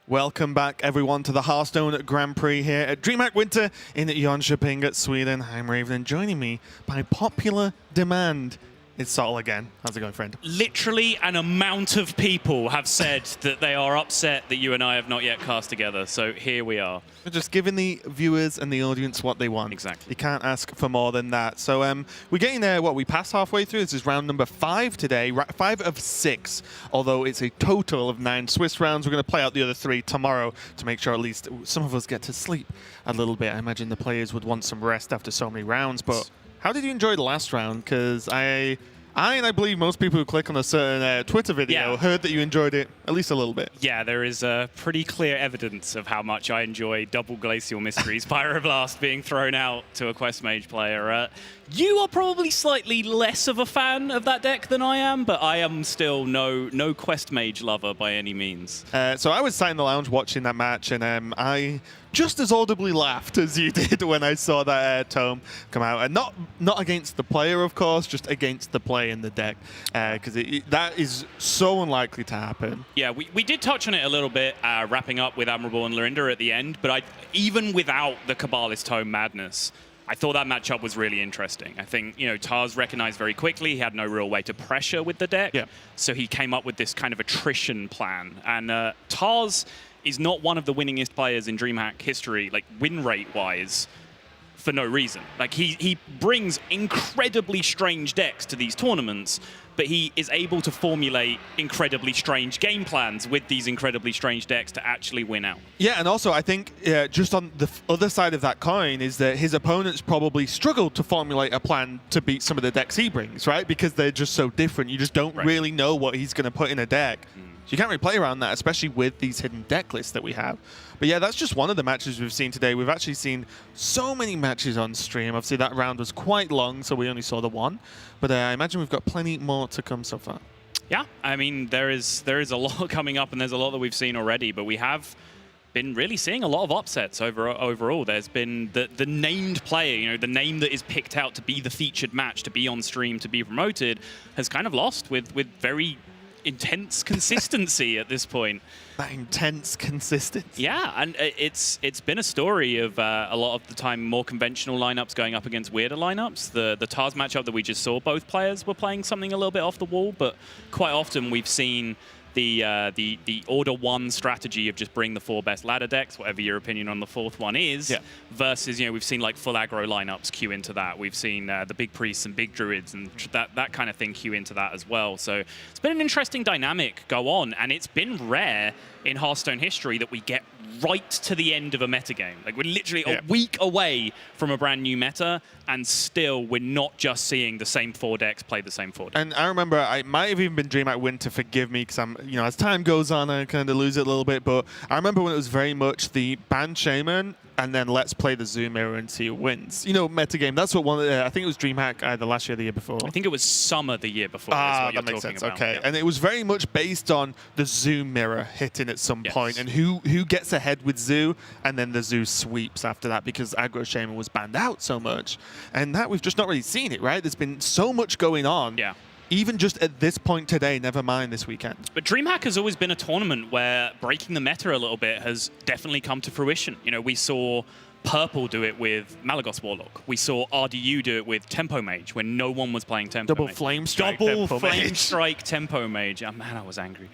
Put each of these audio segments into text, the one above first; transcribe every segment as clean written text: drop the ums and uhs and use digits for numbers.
Welcome back, everyone, to the Hearthstone Grand Prix here at DreamHack Winter in Jönköping, Sweden. I'm Raven, and joining me by popular demand, it's Sol again. How's it going, friend? Literally an amount of people have said that they are upset that you and I have not yet cast together, so here we are. We're just giving the viewers and the audience what they want. Exactly. You can't ask for more than that. So we're getting there, we passed halfway through. This is round number 5 today, 5 of 6, although it's a total of 9 Swiss rounds. We're going to play out the other 3 tomorrow to make sure at least some of us get to sleep a little bit. I imagine the players would want some rest after so many rounds, but how did you enjoy the last round? Because I believe most people who click on a certain Twitter video heard that you enjoyed it at least a little bit. Yeah, there is pretty clear evidence of how much I enjoy Double Glacial Mysteries Pyroblast being thrown out to a Quest Mage player. You are probably slightly less of a fan of that deck than I am, but I am still no Quest Mage lover by any means. So I was sat in the lounge watching that match, and I just as audibly laughed as you did when I saw that tome come out. And not against the player, of course, just against the play in the deck, because that is so unlikely to happen. Yeah, we did touch on it a little bit, wrapping up with Admirable and Lorinda at the end, but even without the Kabbalist Tome madness, I thought that matchup was really interesting. I think, Tars recognized very quickly he had no real way to pressure with the deck, so he came up with this kind of attrition plan. And Tars is not one of the winningest players in DreamHack history, like win rate-wise, for no reason. Like he brings incredibly strange decks to these tournaments, but he is able to formulate incredibly strange game plans with these incredibly strange decks to actually win out. Yeah, and also I think just on the other side of that coin is that his opponents probably struggled to formulate a plan to beat some of the decks he brings, right? Because they're just so different. You just don't really know what he's going to put in a deck. So you can't really play around that, especially with these hidden deck lists that we have. But yeah, that's just one of the matches we've seen today. We've actually seen so many matches on stream. Obviously, that round was quite long, so we only saw the one. But I imagine we've got plenty more to come so far. Yeah, I mean, there is a lot coming up, and there's a lot that we've seen already. But we have been really seeing a lot of upsets overall. There's been the named player, the name that is picked out to be the featured match, to be on stream, to be promoted, has kind of lost with very intense consistency at this point. That intense consistency. Yeah, and it's been a story of a lot of the time more conventional lineups going up against weirder lineups. The Tars matchup that we just saw, both players were playing something a little bit off the wall, but quite often we've seen the Order 1 strategy of just bring the 4 best ladder decks, whatever your opinion on the 4th one is, versus, we've seen like full aggro lineups queue into that. We've seen the big priests and big druids and that kind of thing queue into that as well. So it's been an interesting dynamic go on, and it's been rare in Hearthstone history that we get right to the end of a metagame. Like, we're literally a week away from a brand new meta, and still we're not just seeing the same 4 decks play the same 4 decks. And I remember, it might have even been DreamHack Winter, forgive me, because I'm, as time goes on, I kind of lose it a little bit, but I remember when it was very much the ban Shaman, and then let's play the Zoo Mirror and see who wins. Metagame. That's what I think it was DreamHack either last year or the year before. I think it was Summer the year before. That makes sense. About. Okay. Yep. And it was very much based on the Zoo Mirror hitting at some point, and who gets ahead with Zoo, and then the Zoo sweeps after that because Aggro Shaman was banned out so much. And that we've just not really seen it, right? There's been so much going on. Yeah. Even just at this point today, never mind this weekend. But DreamHack has always been a tournament where breaking the meta a little bit has definitely come to fruition. We saw Purple do it with Malagos Warlock. We saw RDU do it with Tempo Mage when no one was playing Tempo Double Mage. Flame Strike Double Tempo Flame Mage. Strike Tempo Mage. Oh, man, I was angry.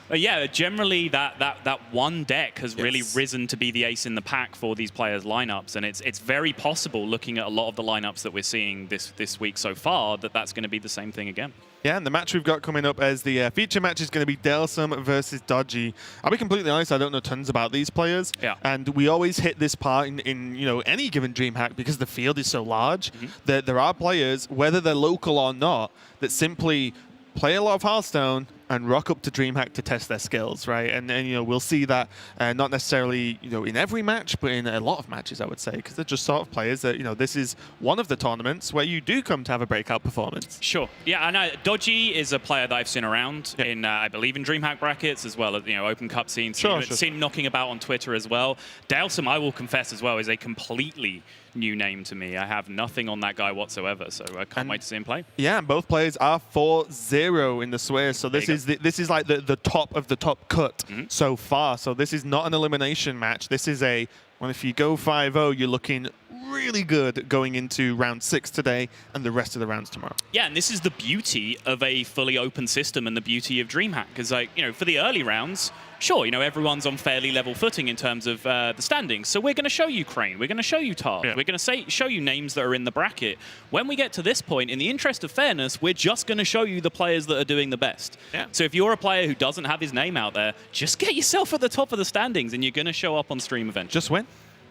But yeah, generally that one deck has really risen to be the ace in the pack for these players' lineups, and it's very possible, looking at a lot of the lineups that we're seeing this week so far, that that's going to be the same thing again. Yeah, and the match we've got coming up as the feature match is going to be Dalesom versus Dodgy. I'll be completely honest, I don't know tons about these players. Yeah. And we always hit this part in any given DreamHack because the field is so large that there are players, whether they're local or not, that simply play a lot of Hearthstone and rock up to DreamHack to test their skills, right? And we'll see that not necessarily in every match, but in a lot of matches, I would say, because they're just sort of players that this is one of the tournaments where you do come to have a breakout performance. Sure. Yeah, I know. Dodgy is a player that I've seen around in, I believe, in DreamHack brackets as well as open cup scenes. Seen knocking about on Twitter as well. Dalesom, I will confess as well, is a completely new name to me. I have nothing on that guy whatsoever, so I can't wait to see him play. Yeah, and both players are 4-0 in the Swiss, so this is like the top of the top cut so far. So this is not an elimination match. This is a, well, if you go 5-0, you're looking really good going into round 6 today and the rest of the rounds tomorrow. Yeah, and this is the beauty of a fully open system and the beauty of DreamHack, because, like, you know, for the early rounds, sure, you know, everyone's on fairly level footing in terms of the standings. So we're going to show you Crane, we're going to show you Tars, we're going to show you names that are in the bracket. When we get to this point, in the interest of fairness, we're just going to show you the players that are doing the best. Yeah. So if you're a player who doesn't have his name out there, just get yourself at the top of the standings and you're going to show up on stream eventually. Just win.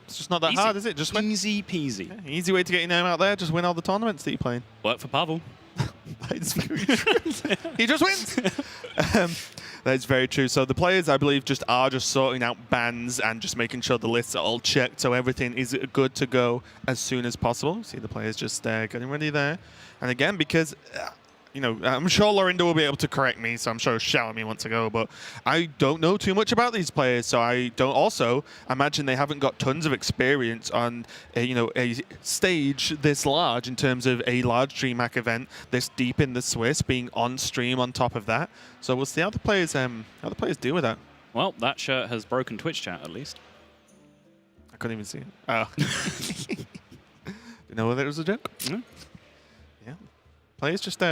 It's just not that hard, is it? Just win. Easy peasy. Yeah, easy way to get your name out there. Just win all the tournaments that you're playing. Work for Pavel. That is very true. He just wins. That is very true. So the players, I believe, are just sorting out bans and just making sure the lists are all checked, so everything is good to go as soon as possible. See the players just getting ready there. And again, because you know, I'm sure Lorinda will be able to correct me, so I'm sure she'll shout at me once to go, but I don't know too much about these players, so I don't also imagine they haven't got tons of experience on a stage this large in terms of a large DreamHack event this deep in the Swiss, being on stream on top of that. So we'll see how the players deal with that. Well, that shirt has broken Twitch chat at least. I couldn't even see it. Oh. Didn't know whether it was a joke. Mm. Yeah. Players just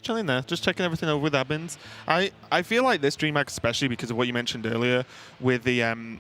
chilling there, just checking everything over with admins. I feel like this DreamHack, especially because of what you mentioned earlier with the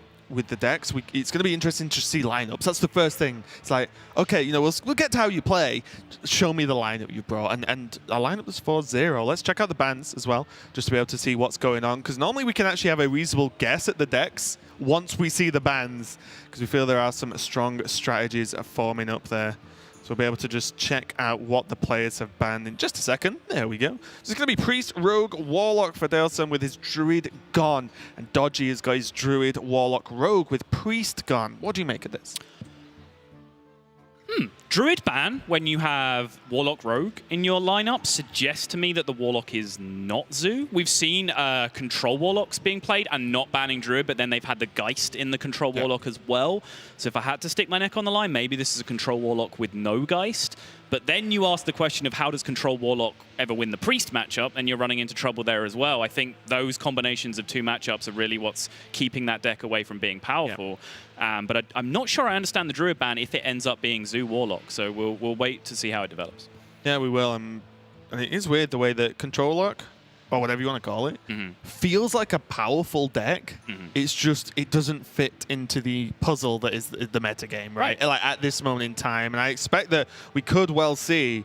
decks, it's going to be interesting to see lineups. That's the first thing. It's like, okay, you know, we'll get to how you play. Show me the lineup you brought, and our lineup was 4-0. Let's check out the bans as well, just to be able to see what's going on. Because normally we can actually have a reasonable guess at the decks once we see the bans, because we feel there are some strong strategies forming up there. So we'll be able to just check out what the players have banned in just a second. There we go. So it's going to be Priest, Rogue, Warlock for Dalesom with his Druid gone. And Dodgy has got his Druid, Warlock, Rogue with Priest gone. What do you make of this? Druid ban when you have Warlock Rogue in your lineup suggests to me that the Warlock is not Zoo. We've seen Control Warlocks being played and not banning Druid, but then they've had the Geist in the Control Warlock as well. So if I had to stick my neck on the line, maybe this is a Control Warlock with no Geist. But then you ask the question of how does Control Warlock ever win the Priest matchup, and you're running into trouble there as well. I think those combinations of two matchups are really what's keeping that deck away from being powerful. But I'm not sure I understand the Druid ban if it ends up being Zoo Warlock, so we'll wait to see how it develops. Yeah, we will. And it is weird the way that Control Warlock, or whatever you want to call it, feels like a powerful deck. It's just, it doesn't fit into the puzzle that is the meta game, right? Like at this moment in time. And I expect that we could well see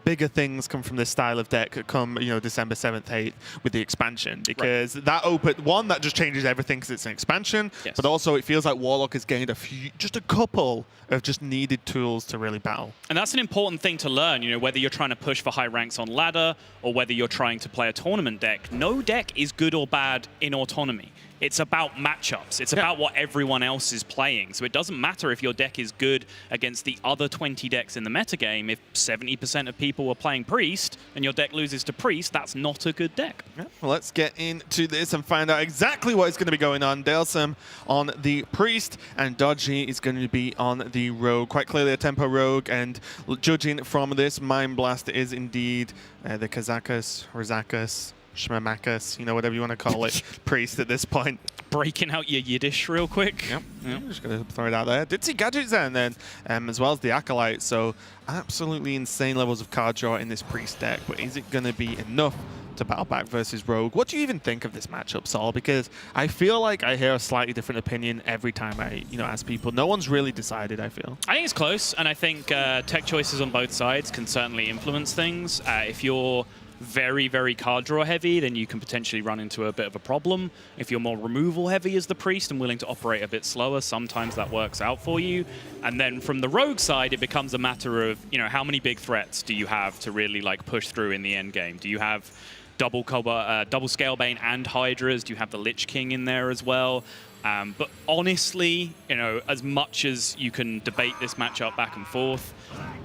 bigger things come from this style of deck come, you know, December 7th, 8th with the expansion. Because that just changes everything because it's an expansion. Yes. But also it feels like Warlock has gained just a couple of just needed tools to really battle. And that's an important thing to learn, you know, whether you're trying to push for high ranks on ladder or whether you're trying to play a tournament deck. No deck is good or bad in autonomy. It's about matchups. It's about what everyone else is playing. So it doesn't matter if your deck is good against the other 20 decks in the metagame. If 70% of people were playing Priest and your deck loses to Priest, that's not a good deck. Yeah. Well, let's get into this and find out exactly what is going to be going on. Dalesom on the Priest and Dodgy is going to be on the Rogue. Quite clearly a tempo Rogue, and judging from this, Mind Blast is indeed the Kazakus, Razakus, Shmamakas, you know, whatever you want to call it, Priest at this point. Breaking out your Yiddish real quick. Yep. Just going to throw it out there. Did see gadgets there and then, as well as the Acolyte. So absolutely insane levels of card draw in this Priest deck. But is it going to be enough to battle back versus Rogue? What do you even think of this matchup, Saul? Because I feel like I hear a slightly different opinion every time I, ask people. No one's really decided, I feel. I think it's close, and I think tech choices on both sides can certainly influence things. If you're very, very card draw heavy, then you can potentially run into a bit of a problem. If you're more removal heavy as the Priest and willing to operate a bit slower, sometimes that works out for you. And then from the Rogue side, it becomes a matter of, how many big threats do you have to really push through in the end game? Do you have double Scalebane and Hydras. Do you have the Lich King in there as well? But honestly, you know, as much as you can debate this matchup back and forth,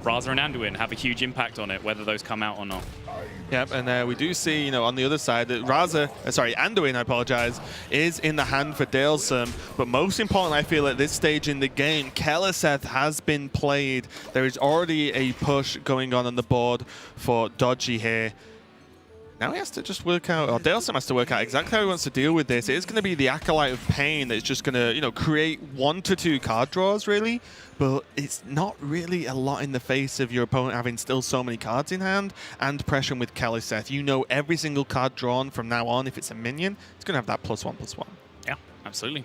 Raza and Anduin have a huge impact on it, whether those come out or not. Yep, and we do see, you know, on the other side that Anduin, I apologize, is in the hand for Dalesom. But most important, I feel at this stage in the game, Keleseth has been played. There is already a push going on the board for Dodgy here. Now he has to just work out, or Dalesom has to work out exactly how he wants to deal with this. It is going to be the Acolyte of Pain that's just going to, you know, create 1 to 2 card draws, really. But it's not really a lot in the face of your opponent having still so many cards in hand and pressuring with Keleseth. You know every single card drawn from now on, if it's a minion, it's going to have that +1/+1. Yeah, absolutely.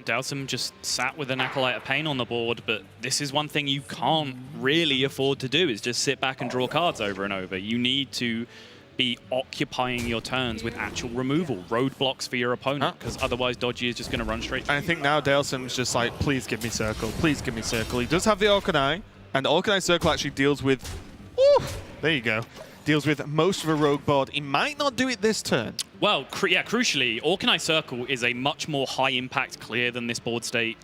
Dalesom just sat with an Acolyte of Pain on the board, but this is one thing you can't really afford to do, is just sit back and draw cards over and over. You need to be occupying your turns with actual removal, roadblocks for your opponent, because otherwise Dodgy is just going to run straight through. I think now Dalesom's just like, please give me circle, please give me circle. He does have the Orkanai, and the Orkanai circle actually deals with, there you go, deals with most of a rogue board. He might not do it this turn. Well, yeah, crucially, Orkanai Circle is a much more high-impact clear than this board state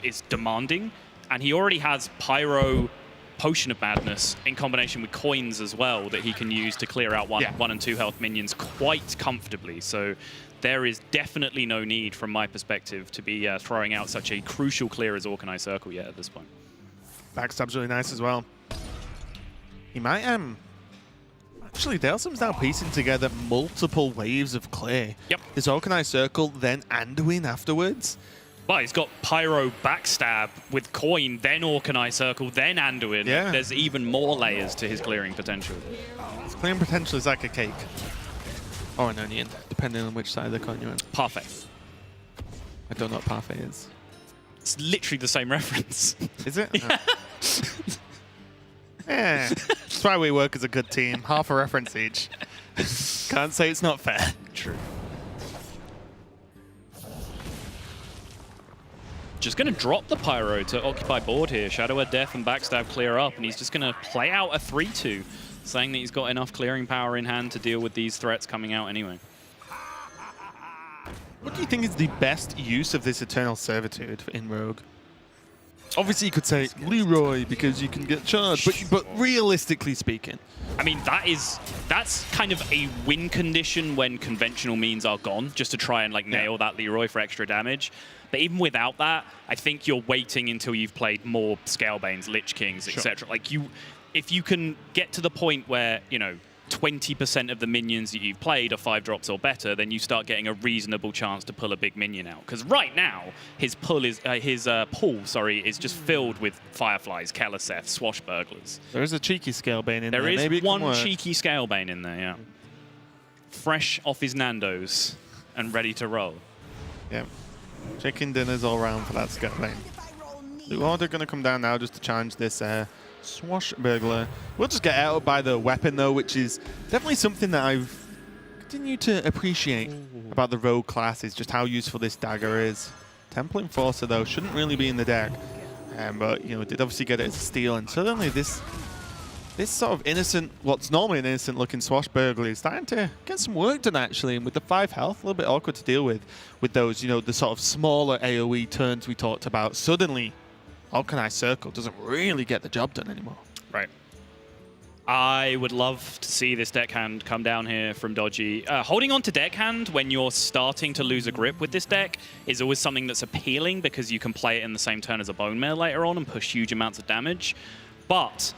is demanding, and he already has Pyro, Potion of Madness in combination with coins as well that he can use to clear out 1 and 2 health minions quite comfortably. So there is definitely no need, from my perspective, to be throwing out such a crucial clear as Orkanai Circle yet at this point. Backstab's really nice as well. He might, actually, Dalesom's now piecing together multiple waves of clear. Yep. This Orkanai Circle, then Anduin afterwards. Well, he's got Pyro, Backstab with Coin, then Orkanai Circle, then Anduin. Yeah. There's even more layers to his clearing potential. His clearing potential is like a cake. Or an onion, depending on which side of the coin you're in. Parfait. I don't know what parfait is. It's literally the same reference. Is it? Yeah. Yeah. That's why we work as a good team. Half a reference each. Can't say it's not fair. True. Just going to drop the Pyro to occupy board here. Shadow of Death and Backstab clear up, and he's just going to play out a 3-2, saying that he's got enough clearing power in hand to deal with these threats coming out anyway. What do you think is the best use of this Eternal Servitude in Rogue? Obviously, you could say Leroy because you can get charged, but realistically speaking, I mean, that's kind of a win condition when conventional means are gone, just to try and like nail that Leroy for extra damage. But even without that, I think you're waiting until you've played more Scalebanes, Lich Kings, etc. Like if you can get to the point where, you know, 20% of the minions that you've played are 5 drops or better, then you start getting a reasonable chance to pull a big minion out. Because right now, his pool is just filled with Fireflies, Keleseth, Swashbucklers. There is a cheeky Scalebane in there. There is Maybe one cheeky Scalebane in there, yeah. Fresh off his Nando's and ready to roll. Yeah. Chicken dinners all round for that Scalebane. The order going to come down now just to challenge this Swashbuckler. We'll just get out by the weapon though, which is definitely something that I've continued to appreciate about the Rogue class, is just how useful this dagger is. Temple Enforcer though shouldn't really be in the deck, but you know, it did obviously get it as a steal, and suddenly this sort of innocent, what's normally an innocent looking Swashbuckler is starting to get some work done actually, and with the 5 health, a little bit awkward to deal with those, you know, the sort of smaller AoE turns we talked about. Suddenly, Orkanai Circle doesn't really get the job done anymore. Right. I would love to see this deckhand come down here from Dodgy. Holding on to deckhand when you're starting to lose a grip with this deck is always something that's appealing, because you can play it in the same turn as a Bone Mail later on and push huge amounts of damage. But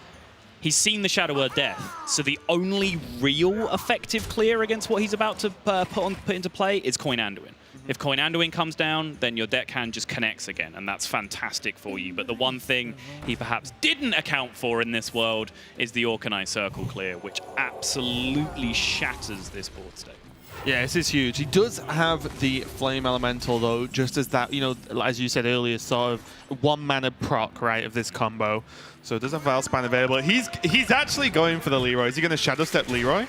he's seen the Shadow of Death, so the only real effective clear against what he's about to put into play is Coin Anduin. If Coin Anduin comes down, then your deckhand just connects again, and that's fantastic for you. But the one thing he perhaps didn't account for in this world is the Orkanai Circle clear, which absolutely shatters this board state. Yeah, this is huge. He does have the Flame Elemental, though, just as that, you know, as you said earlier, sort of 1 mana proc, right, of this combo. So it does have Valspan available. He's actually going for the Leroy. Is he going to Shadow Step Leroy?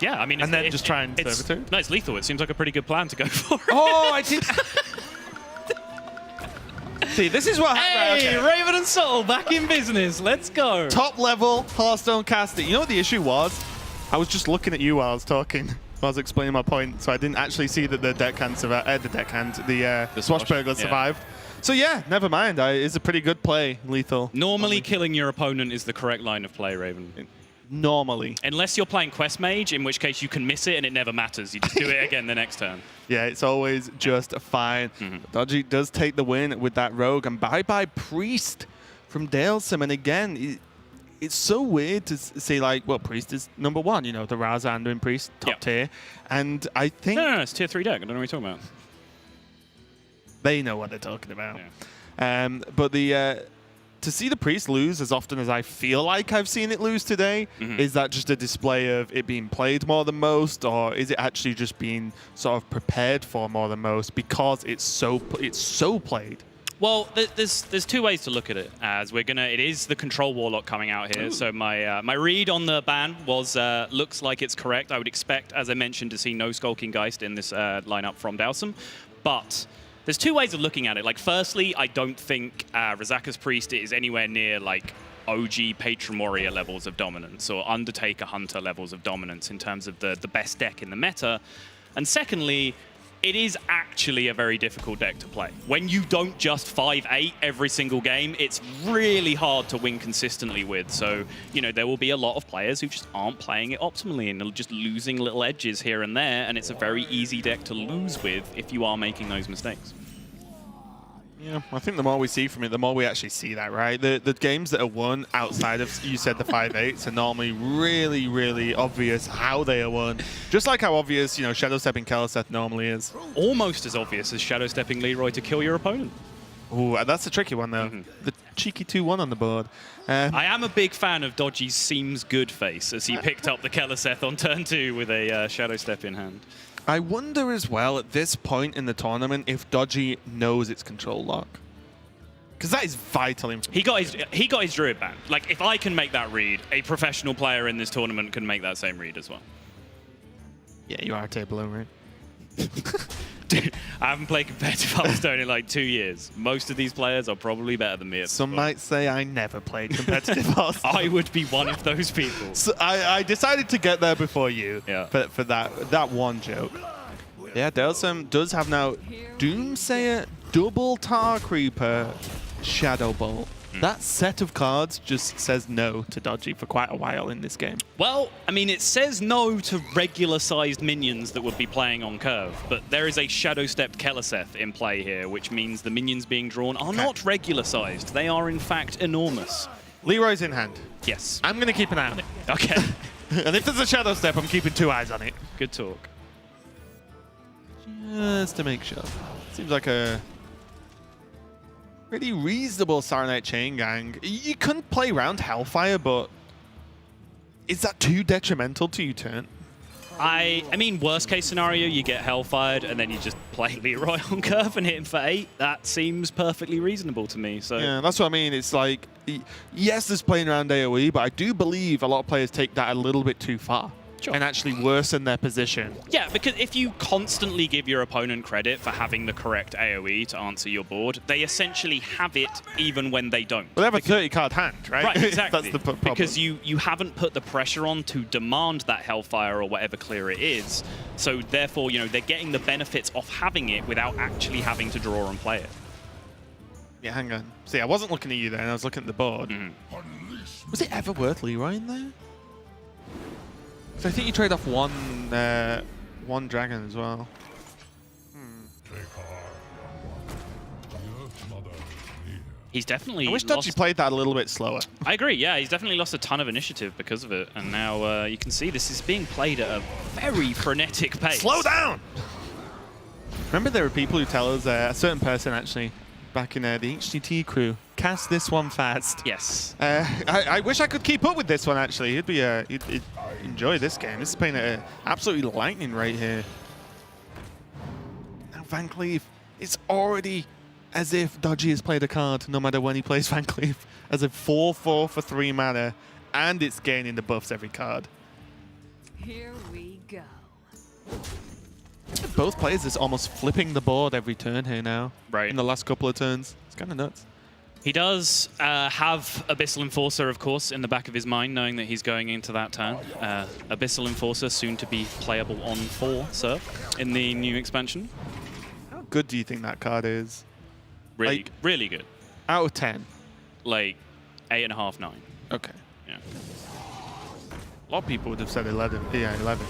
Yeah, I mean, and then just try and Servitude? No, it's lethal. It seems like a pretty good plan to go for. Oh, I did. See, this is what happens. Hey, okay. Raven and Soul back in business. Let's go. Top level Hearthstone caster. You know what the issue was? I was just looking at you while I was talking. I was explaining my point, so I didn't actually see that the deckhand survived. The swashbuckler survived. So yeah, never mind. It's a pretty good play, lethal. Normally, killing your opponent is the correct line of play, Raven. Normally. Unless you're playing Quest Mage, in which case you can miss it and it never matters. You just do it again the next turn. Yeah, it's always just fine. Dodgy does take the win with that rogue, and bye-bye Priest from Dalesom. And again, it's so weird to say, like, well, Priest is number one, you know, the Raza and Priest, top tier. And I think... No, it's tier 3 deck. I don't know what you're talking about. They know what they're talking about. Yeah. But to see the Priest lose as often as I feel like I've seen it lose today, is that just a display of it being played more than most, or is it actually just being sort of prepared for more than most because it's so played? Well, there's two ways to look at it. As it is the Control Warlock coming out here. Ooh. So my read on the ban was looks like it's correct. I would expect, as I mentioned, to see no Skulking Geist in this lineup from Dalesom, but there's two ways of looking at it. Like, firstly, I don't think Razaka's Priest is anywhere near like OG Patron Warrior levels of dominance or Undertaker Hunter levels of dominance in terms of the best deck in the meta. And secondly, it is actually a very difficult deck to play. When you don't just 5-8 every single game, it's really hard to win consistently with. So, you know, there will be a lot of players who just aren't playing it optimally and they're just losing little edges here and there, and it's a very easy deck to lose with if you are making those mistakes. Yeah, I think the more we see from it, the more we actually see that, right? The games that are won outside of, you said, the 5-8s are normally really, really obvious how they are won. Just like how obvious, you know, Shadow Stepping Keleseth normally is. Almost as obvious as Shadow Stepping Leroy to kill your opponent. Ooh, that's a tricky one, though. The cheeky 2-1 on the board. I am a big fan of Dodgy's Seems Good face as he picked up the Keleseth on turn 2 with a Shadow Step in hand. I wonder as well at this point in the tournament if Dodgy knows it's control lock. Because that is vital information. He got his Druid ban. Like, if I can make that read, a professional player in this tournament can make that same read as well. Yeah, you are a table, right? Dude, I haven't played competitive Hearthstone in like 2 years. Most of these players are probably better than me at Some might say I never played competitive Hearthstone. I would be one of those people. So I decided to get there before you for that one joke. Yeah, Dalesom does have now Doomsayer, Double Tar Creeper, Shadow Bolt. That set of cards just says no to Dodgy for quite a while in this game. Well, I mean, it says no to regular-sized minions that would be playing on curve, but there is a Shadow-Stepped Keleseth in play here, which means the minions being drawn are not regular-sized. They are, in fact, enormous. Leroy's in hand. Yes. I'm going to keep an eye on it. Okay. And if there's a Shadow Step, I'm keeping 2 eyes on it. Good talk. Just to make sure. Seems like a pretty reasonable Saronite Chain Gang. You couldn't play around Hellfire, but is that too detrimental to your turn? I mean, worst case scenario, you get Hellfired and then you just play Leroy on curve and hit him for 8. That seems perfectly reasonable to me. So yeah, that's what I mean. It's like, yes, there's playing around AoE, but I do believe a lot of players take that a little bit too far. Sure. And actually worsen their position. Yeah, because if you constantly give your opponent credit for having the correct AoE to answer your board, they essentially have it even when they don't. Well, they have a 30-card hand, right? Right, exactly. That's the problem. Because you haven't put the pressure on to demand that Hellfire or whatever clear it is. So therefore, you know, they're getting the benefits of having it without actually having to draw and play it. Yeah, hang on. See, I wasn't looking at you there, I was looking at the board. Was it ever worth Leroy in there? So I think you trade off one dragon as well. He's definitely I wish Dodgy played that a little bit slower. I agree, yeah. He's definitely lost a ton of initiative because of it. And now you can see this is being played at a very frenetic pace. Slow down! Remember there are people who tell us, a certain person actually, back in the HTT crew, cast this one fast. Yes. I wish I could keep up with this one, actually. He'd enjoy this game. This is playing at an absolutely lightning rate here. Now Van Cleef, it's already as if Dodgy has played a card, no matter when he plays Van Cleef, as a 4/4 for 3 mana, and it's gaining the buffs every card. Here we go. Both players is almost flipping the board every turn here now. Right. In the last couple of turns. It's kind of nuts. He does have Abyssal Enforcer, of course, in the back of his mind, knowing that he's going into that turn. Abyssal Enforcer, soon to be playable on 4, sir, in the new expansion. How good do you think that card is? Really, Like, really good. Out of 10. Like 8.5, 9. Okay. Yeah. A lot of people would have said 11. Yeah, 11.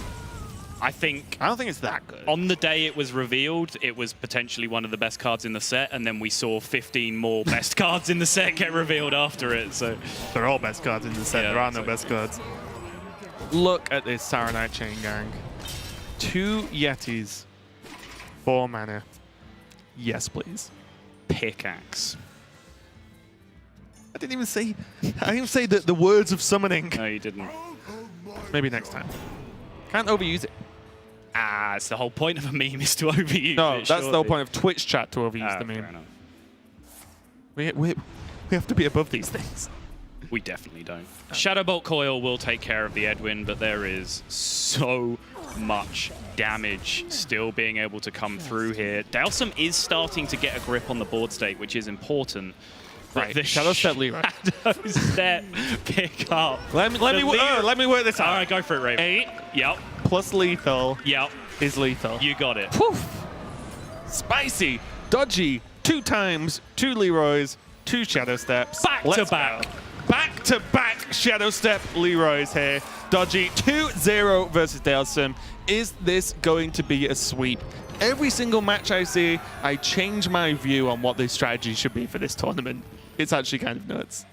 I think I don't think it's that good. on the day it was revealed, it was potentially one of the best cards in the set, and then we saw 15 more best cards in the set get revealed after it. So They're all best cards in the set. Yeah, There are no so- best cards. Look at this Saronite Chain Gang. 2 Yetis. 4 mana. Yes, please. pickaxe. I didn't even say the words of summoning. No, you didn't. Maybe next time. Can't overuse it. Ah, it's the whole point of a meme is to overuse No, it, that's the whole surely. point of Twitch chat to overuse the fair meme. enough. We have to be above these things. We definitely don't. Shadowbolt Coil will take care of the Edwin, but there is so much damage still being able to come through here. Dalesom is starting to get a grip on the board state, which is important. But Right, the Shadow Step Leroy. Shadow Step pick up. Let me work this out. All right, go for it, Raven. 8 Yep, plus lethal yep, is lethal. you got it. Poof. Spicy. Dodgy. 2 times. 2 Leroys. 2 Shadow Steps. Back Let's to back. go. Back to back Shadow Step Leroys here. Dodgy 2-0 versus Dalesom. Is this going to be a sweep? Every single match I see, I change my view on what the strategy should be for this tournament. It's actually kind of nuts.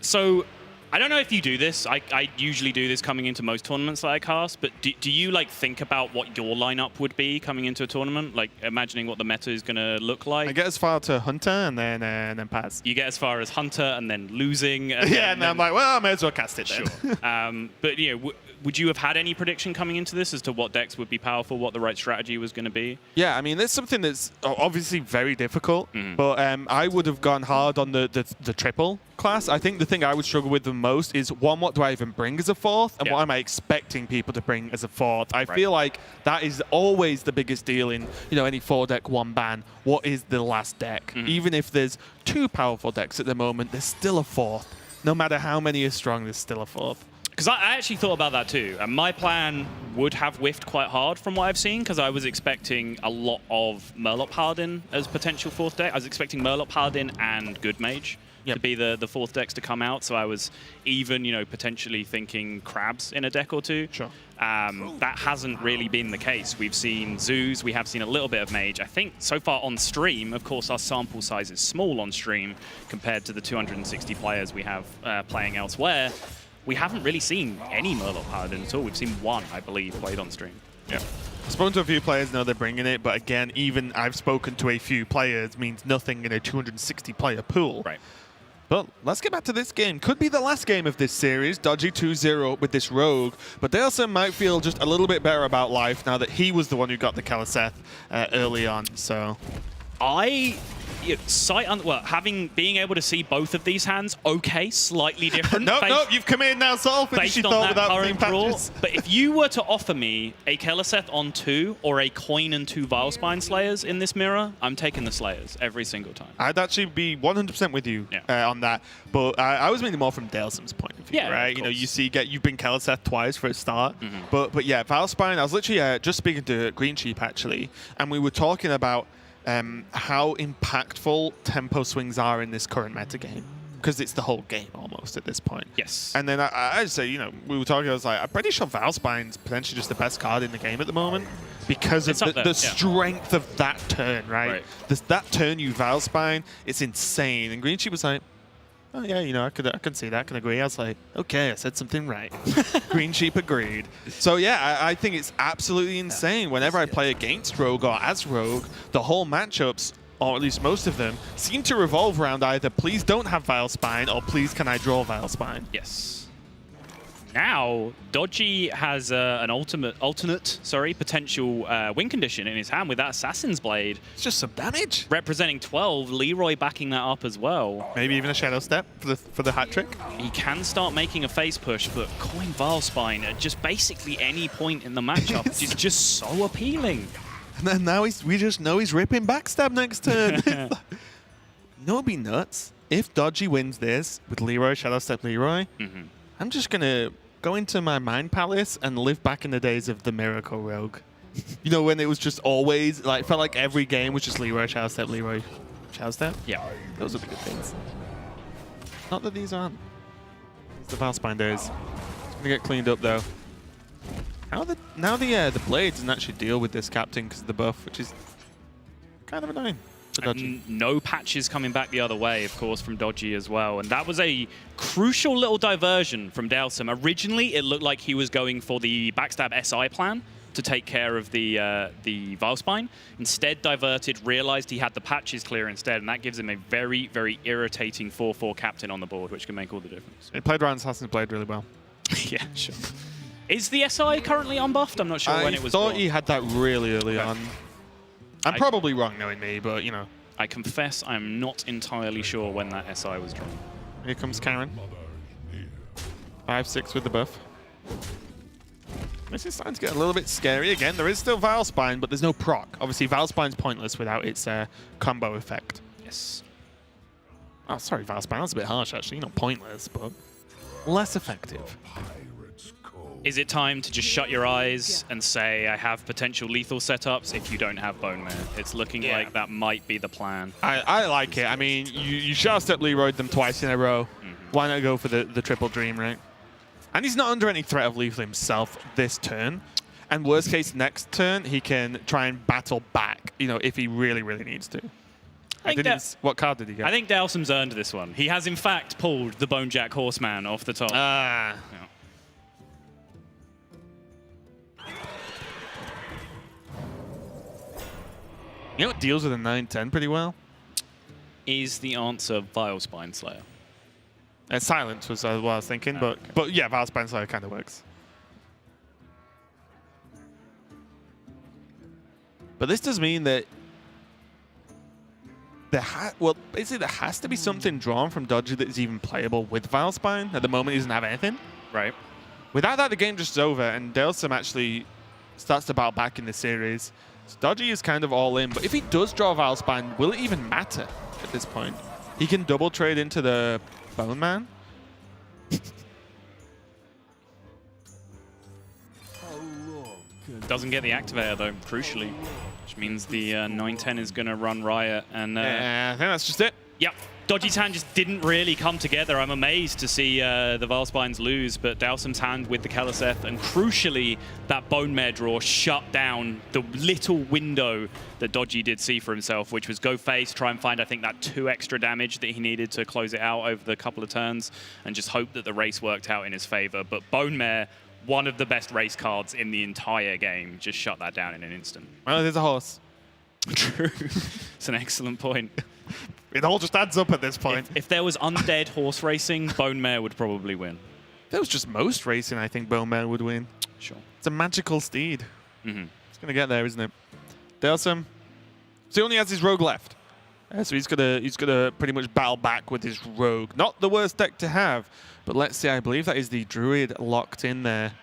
So, I don't know if you do this. I usually do this coming into most tournaments that I cast, but do you like think about what your lineup would be coming into a tournament? Like imagining what the meta is going to look like? I get as far to Hunter and then pass. You get as far as Hunter and then losing. And Yeah, and then I'm like, well, I may as well cast it then. Sure. But you know, would you have had any prediction coming into this as to what decks would be powerful, what the right strategy was going to be? Yeah, I mean, there's something that's obviously very difficult, but I would have gone hard on the triple class. I think the thing I would struggle with the most is, one, what do I even bring as a 4th, and what am I expecting people to bring as a 4th? I feel like that is always the biggest deal in, you know, any 4-deck 1 ban. What is the last deck? Even if there's 2 powerful decks at the moment, there's still a 4th. No matter how many are strong, there's still a 4th. Because I actually thought about that too, and my plan would have whiffed quite hard from what I've seen, because I was expecting a lot of Murloc Paladin as potential 4th deck. I was expecting Murloc Paladin and Good Mage to be the 4th decks to come out, so I was even, you know, potentially thinking Crabs in a deck or 2. Sure. That hasn't really been the case. We've seen Zoos, we have seen a little bit of Mage. I think so far on stream, of course, our sample size is small on stream compared to the 260 players we have playing elsewhere. We haven't really seen any Murloc Paladin at all. We've seen 1, I believe, played on stream. Yeah. I've spoken to a few players, know they're bringing it, but again, even I've spoken to a few players means nothing in a 260 player pool. Right. But let's get back to this game. Could be the last game of this series. Dodgy 2-0 with this Rogue, but Dalesom might feel just a little bit better about life now that he was the one who got the Kaliseth early on. So being able to see both of these hands, okay, slightly different. Nope, you've come in now, Sol. Finish Based your on thought that without current seeing draw. patches. But if you were to offer me a Kaliseth on 2 or a Coin and 2 Vilespine Slayers in this mirror, I'm taking the Slayers every single time. I'd actually be 100% with you on that, but I was meaning more from Dalesom's point of view, right? Of You know, course. you've been Kaliseth twice for a start, but yeah, Vilespine. I was literally just speaking to Green Sheep actually, and we were talking about how impactful tempo swings are in this current metagame, because it's the whole game almost at this point. Yes. And then I'd say, you know, we were talking, I was like, I'm pretty sure Vilspine's potentially just the best card in the game at the moment because of the strength of that turn, right? That turn you Vilspine, it's insane. And Green Sheep was like, oh yeah, you know, I can see that, I can agree. I was like, okay, I said something right. Green Sheep agreed. So yeah, I think it's absolutely insane. Whenever I play against Rogue or as Rogue, the whole matchups, or at least most of them, seem to revolve around either please don't have Vilespine or please can I draw Vilespine. Yes. Now, Dodgy has an alternate potential win condition in his hand with that Assassin's Blade. It's just some damage. Representing 12, Leroy backing that up as well. Maybe even a Shadow Step for the hat trick. He can start making a face push, but Coin Vilespine at just basically any point in the matchup is just so appealing. And then now we just know he's ripping backstab next turn. No, it'd be nuts. if Dodgy wins this with Leroy, Shadow Step Leroy, I'm just going to go into my Mind Palace and live back in the days of the Miracle Rogue. You know, when it was just always, like, felt like every game was just Leroy, Shadow Step, Leroy, Shadow Step. Yeah. Those are the good things. Not that these aren't. It's the Valspine days. It's going to get cleaned up, though. Now the Blade doesn't actually deal with this captain because of the buff, which is kind of annoying. No patches coming back the other way, of course, from Dodgy as well. And that was a crucial little diversion from Dalesom. Originally, it looked like he was going for the backstab SI plan to take care of the Valspine. Instead, diverted, realized he had the patches clear instead, and that gives him a very, very irritating 4-4 captain on the board, which can make all the difference. He played around Assassin's Blade really well. Yeah, sure. Is the SI currently unbuffed? I'm not sure when it was. I thought brought. he had that really early on. I'm probably wrong knowing me, but you know. I confess I'm not entirely sure when that SI was drawn. Here comes Karen. 5-6 with the buff. This is starting to get a little bit scary again. There is still Valspine, but there's no proc. Obviously, Valspine's pointless without its combo effect. Yes. Oh, sorry, Valspine. That's a bit harsh, actually. Not pointless, but less effective. Is it time to just shut your eyes and say, I have potential lethal setups if you don't have Bone Mare? It's looking like that might be the plan. I like it. I mean, you Shadow Step Leroy'd them twice in a row. Why not go for the triple dream, right? And he's not under any threat of lethal himself this turn. And worst case, next turn, he can try and battle back, you know, if he really, really needs to. What card did he get? I think Dalesom's earned this one. He has, in fact, pulled the Bonejack Horseman off the top. Yeah. You know what deals with a 9-10 pretty well? Is the answer Vilespine Slayer? Silence was what I was thinking, but yeah, Valspine Slayer kind of works. But this does mean that basically there has to be something drawn from Dodgy that is even playable with Valspine. At the moment, he doesn't have anything. Right. Without that, the game just is over, and Dalesom actually starts to battle back in the series. So Dodgy is kind of all in, but if he does draw Valspine, will it even matter at this point? He can double trade into the Bone Man. Doesn't get the activator though, crucially, which means the 9-10 is going to run riot. And yeah, I think that's just it. Yep. Dodgy's hand just didn't really come together. I'm amazed to see the Valspines lose, but Dalesom's hand with the Kaliseth, and crucially, that Bone Mare draw shut down the little window that Dodgy did see for himself, which was go face, try and find, I think, that 2 extra damage that he needed to close it out over the couple of turns, and just hope that the race worked out in his favor. But Bone Mare, one of the best race cards in the entire game, just shut that down in an instant. Well, there's a horse. True. It's an excellent point. It all just adds up at this point. If there was undead horse racing, Bone Mare would probably win. If there was just most racing, I think Bone Mare would win. Sure. It's a magical steed. It's going to get there, isn't it? Dalesom. So he only has his rogue left. So he's gonna pretty much battle back with his rogue. Not the worst deck to have, but let's see, I believe that is the druid locked in there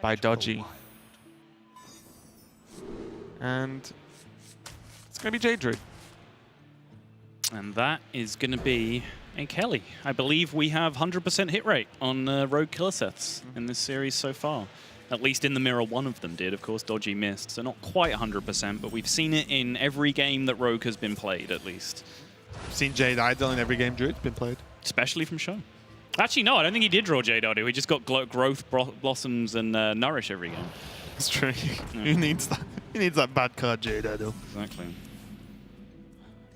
by Dodgy. And it's going to be Jade Druid. And that is going to be a Kelly. I believe we have 100% hit rate on Rogue Kaliseths in this series so far. At least in the mirror, one of them did. Of course, Dodgy missed, so not quite 100%, but we've seen it in every game that Rogue has been played, at least. I've seen Jade Idol in every game Druid's been played. Especially from Show. Actually, no, I don't think he did draw Jade Idol. He just got Growth, Blossoms, and Nourish every game. That's true. Who needs that? He needs that bad card, Jade Idol. Exactly.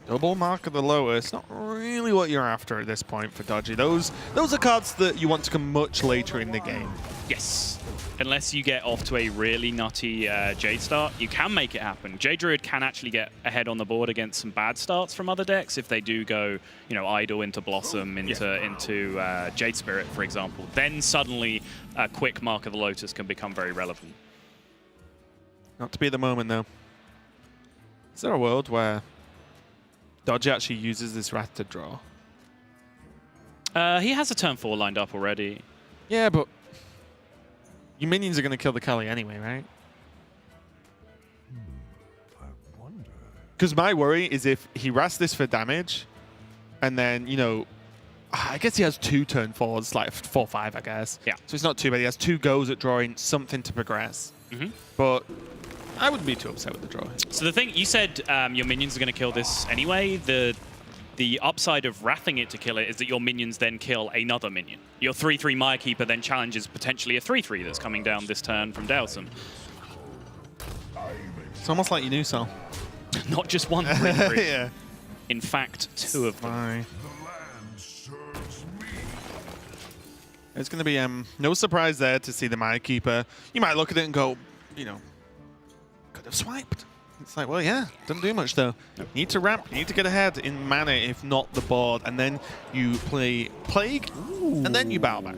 Double Mark of the Lotus, not really what you're after at this point for Dodgy. Those are cards that you want to come much later in the game. Yes. Unless you get off to a really nutty Jade start, you can make it happen. Jade Druid can actually get ahead on the board against some bad starts from other decks if they do go, you know, Idol into Blossom, into Jade Spirit, for example. Then suddenly a quick Mark of the Lotus can become very relevant. Not to be at the moment, though. Is there a world where Dodgy actually uses this Wrath to draw? He has a turn 4 lined up already. Yeah, but your minions are going to kill the Kali anyway, right? Because my worry is if he Wraths this for damage, And then, you know, I guess he has 2 turn 4s, like 4-5, I guess. Yeah. So it's not too bad. He has 2 goes at drawing something to progress. But I wouldn't be too upset with the draw. So the thing, you said your minions are going to kill this anyway. The upside of wrathing it to kill it is that your minions then kill another minion. Your 3/3 Maya Keeper then challenges potentially a 3/3 that's coming down this turn from Dalesom. It's almost like your new cell. Not just one 3/3. Yeah. In fact, 2 of them. Fine. It's going to be no surprise there to see the Maya Keeper. You might look at it and go, you know, could have swiped. It's like, well, yeah, doesn't do much though. Nope. Need to ramp, need to get ahead in mana, if not the board, and then you play Plague, and then you battle back.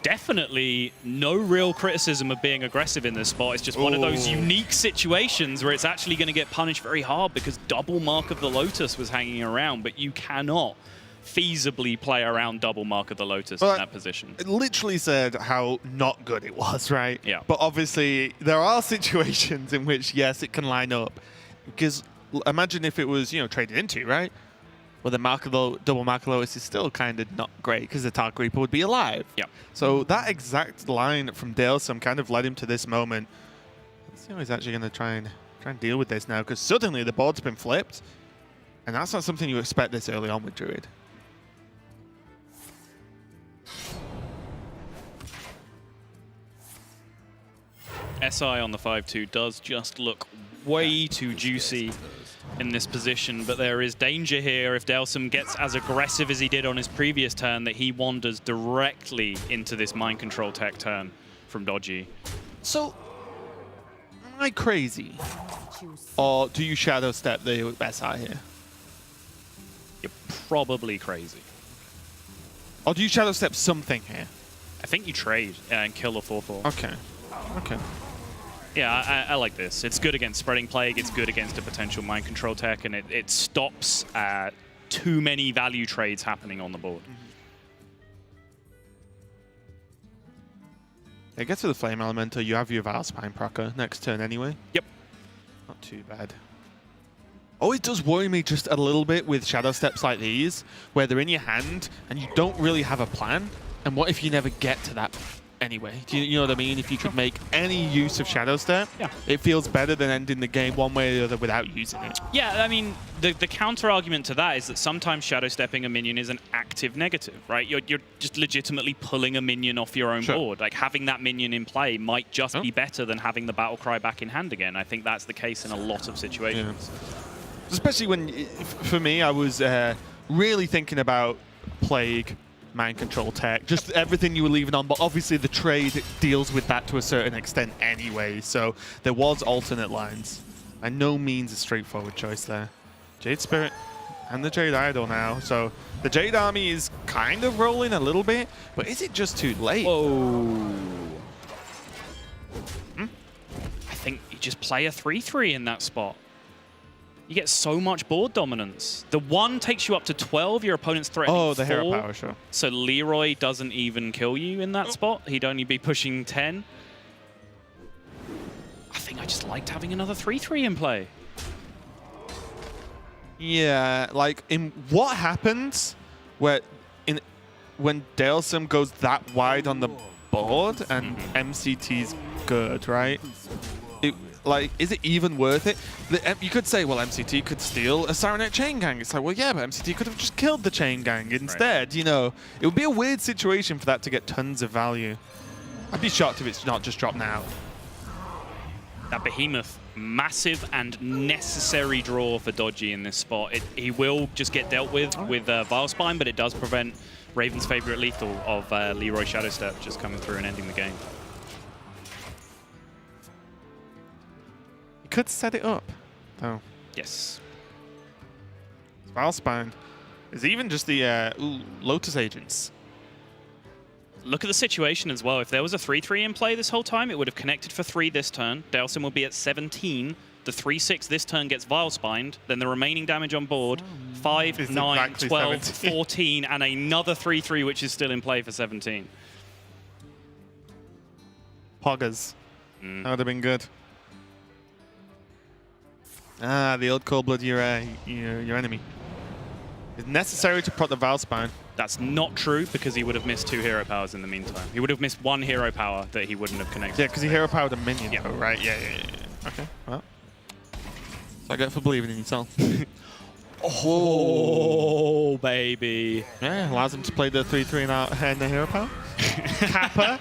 Definitely no real criticism of being aggressive in this spot. It's just one of those unique situations where it's actually going to get punished very hard because double Mark of the Lotus was hanging around, but you cannot feasibly play around double Mark of the Lotus in that position. It literally said how not good it was, right? Yeah. But obviously, there are situations in which, yes, it can line up. Because imagine if it was, you know, traded into, right? Well, the double Mark of the Lotus is still kind of not great because the Dark Reaper would be alive. Yeah. So that exact line from Dalesom kind of led him to this moment. Let's see how he's actually going to try and deal with this now, because suddenly the board's been flipped. And that's not something you expect this early on with Druid. SI on the 5-2 does just look way too juicy in this position, but there is danger here if Dalesom gets as aggressive as he did on his previous turn that he wanders directly into this mind control tech turn from Dodgy. So, am I crazy? Or do you shadow step the SI here? You're probably crazy. Or do you shadow step something here? I think you trade and kill the 4/4. Okay. Okay. Yeah, I like this. It's good against Spreading Plague, it's good against a potential mind control tech, and it stops too many value trades happening on the board. It gets to the Flame Elemental, you have your Valspine procker next turn anyway. Yep. Not too bad. Oh, it does worry me just a little bit with shadow steps like these, where they're in your hand and you don't really have a plan. And what if you never get to that anyway? Do you know what I mean? If you could make any use of shadow step, yeah, it feels better than ending the game one way or the other without using it. Yeah, I mean, the counter argument to that is that sometimes shadow stepping a minion is an active negative, right? You're just legitimately pulling a minion off your own board. Like, having that minion in play might just be better than having the battle cry back in hand again. I think that's the case in a lot of situations. Yeah. Especially when, for me, I was really thinking about Plague, mind control tech, just everything you were leaving on, but obviously the trade deals with that to a certain extent anyway, so there was alternate lines. By no means a straightforward choice there. Jade Spirit and the Jade Idol now, so the Jade Army is kind of rolling a little bit, but is it just too late? Whoa. I think you just play a 3/3 in that spot. You get so much board dominance. The 1 takes you up to 12, your opponent's threatening 4. Oh, the Hero Power, sure. So Leroy doesn't even kill you in that spot. He'd only be pushing 10. I think I just liked having another 3/3 in play. Yeah, like, in what happens when Dalesom goes that wide on the board and MCT's good, right? Like, is it even worth it? You could say, well, MCT could steal a Sirenet Chain Gang. It's like, well, yeah, but MCT could have just killed the Chain Gang instead, you know? It would be a weird situation for that to get tons of value. I'd be shocked if it's not just dropped now. That Behemoth, massive and necessary draw for Dodgy in this spot. He will just get dealt with Vilespine, but it does prevent Raven's favorite lethal of Leroy Shadowstep just coming through and ending the game. You could set it up, though. Yes. Vilespine is even just the Lotus Agents. Look at the situation as well. If there was a 3/3 in play this whole time, it would have connected for 3 this turn. Dalesom will be at 17. The 3/6 this turn gets Vilespined. Then the remaining damage on board, 5, 9, 12, 14, and another 3/3, which is still in play for 17. Poggers. That would have been good. Ah, the old cold blood, your enemy. is necessary to prot the Valspine. That's not true because he would have missed 2 hero powers in the meantime. He would have missed 1 hero power that he wouldn't have connected. Yeah, because he hero powered a minion. Yeah. Though, right? Yeah. Okay. Well, so I get for believing in yourself. Oh, baby. Yeah, allows him to play the 3/3 and out and the hero power. Kappa.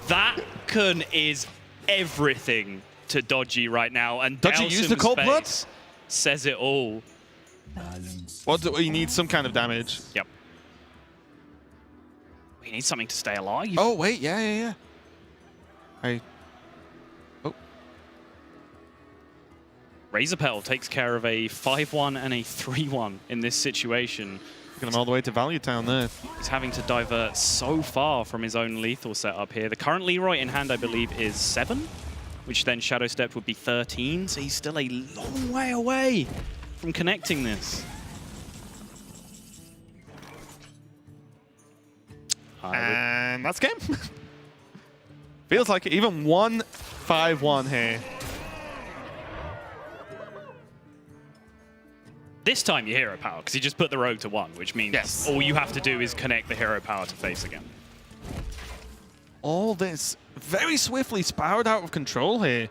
That Kun is everything to Dodgy right now, and Dodgy used the Dalesom's cold blood? face says it all. He needs some kind of damage. Yep. He needs something to stay alive. Oh wait, yeah. Razorpel takes care of a 5-1 and a 3-1 in this situation. Taking him all the way to Value Town there. He's having to divert so far from his own lethal setup here. The current Leroy in hand, I believe, is 7, which then Shadow Step would be 13, so he's still a long way away from connecting this. And that's game. Feels like it. Even 1-5-1 here. This time you hero power, because you just put the rogue to 1, which means all you have to do is connect the hero power to face again. All this very swiftly spiraled out of control here.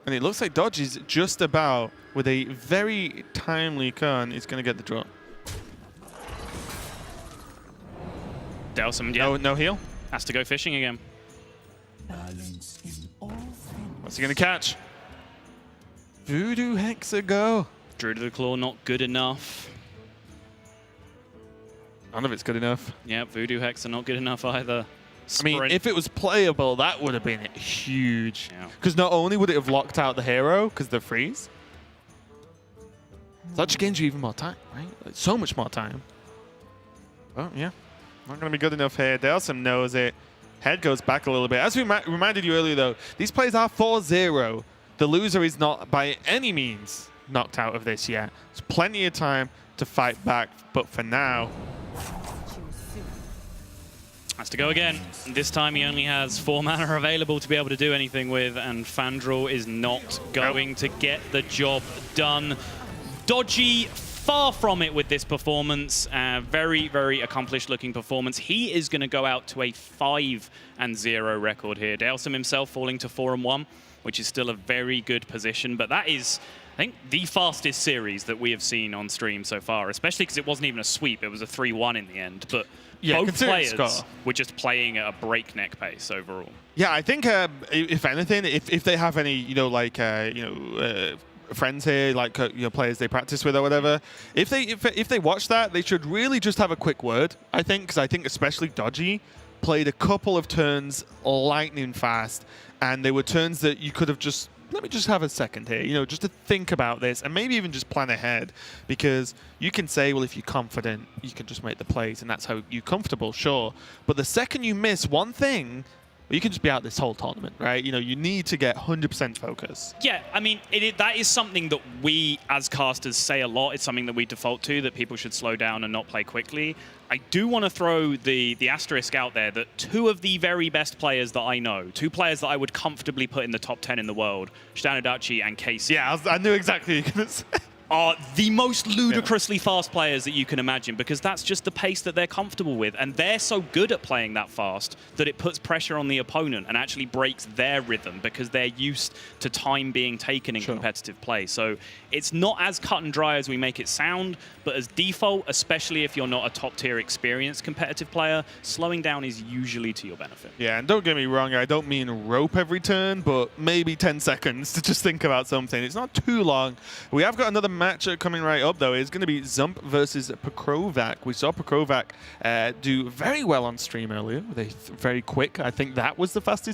And it looks like Dodgy's just about, with a very timely Kun, is going to get the drop. Dalesom, yeah. No heal. Has to go fishing again. What's he going to catch? Voodoo Hexa go. Druid of the Claw not good enough. None of it's good enough. Yeah, Voodoo Hex are not good enough either. Sprint. I mean, if it was playable, that would have been huge. Yeah. Because not only would it have locked out the hero, because the freeze, that just gains you even more time, right? Like, so much more time. Oh, yeah. Not going to be good enough here. Dalesom knows it. Head goes back a little bit. As we reminded you earlier, though, these plays are 4-0. The loser is not by any means knocked out of this yet. There's plenty of time to fight back, but for now... Has to go again. This time he only has 4 mana available to be able to do anything with, and Fandral is not going to get the job done. Dodgy, far from it with this performance. Very, very accomplished looking performance. He is going to go out to a 5-0 record here. Dalesom himself falling to 4-1, which is still a very good position, but that is, I think, the fastest series that we have seen on stream so far, especially because it wasn't even a sweep. It was a 3-1 in the end, but yeah, both players were just playing at a breakneck pace overall. Yeah, I think if anything, if they have any, friends here, like players they practice with or whatever, if they watch that, they should really just have a quick word. I think, because I think especially Dodgy played a couple of turns lightning fast, and they were turns that you could have just, let me just have a second here, just to think about this and maybe even just plan ahead, because you can say, well, if you're confident, you can just make the plays and that's how you're comfortable, sure. But the second you miss one thing, you can just be out this whole tournament, right? You need to get 100% focus. Yeah, I mean, that is something that we as casters say a lot. It's something that we default to, that people should slow down and not play quickly. I do want to throw the asterisk out there that 2 of the very best players that I know, 2 players that I would comfortably put in the top 10 in the world, Dodgy and Casey. Yeah, I knew exactly what you were going to say. Are the most ludicrously fast players that you can imagine, because that's just the pace that they're comfortable with. And they're so good at playing that fast that it puts pressure on the opponent and actually breaks their rhythm, because they're used to time being taken in competitive play. So it's not as cut and dry as we make it sound, but as default, especially if you're not a top-tier experienced competitive player, slowing down is usually to your benefit. Yeah, and don't get me wrong, I don't mean rope every turn, but maybe 10 seconds to just think about something. It's not too long. We have got another matchup coming right up, though. It's going to be Zump versus Pokrovac. We saw Pokrovac do very well on stream earlier with a very quick, I think that was the fastest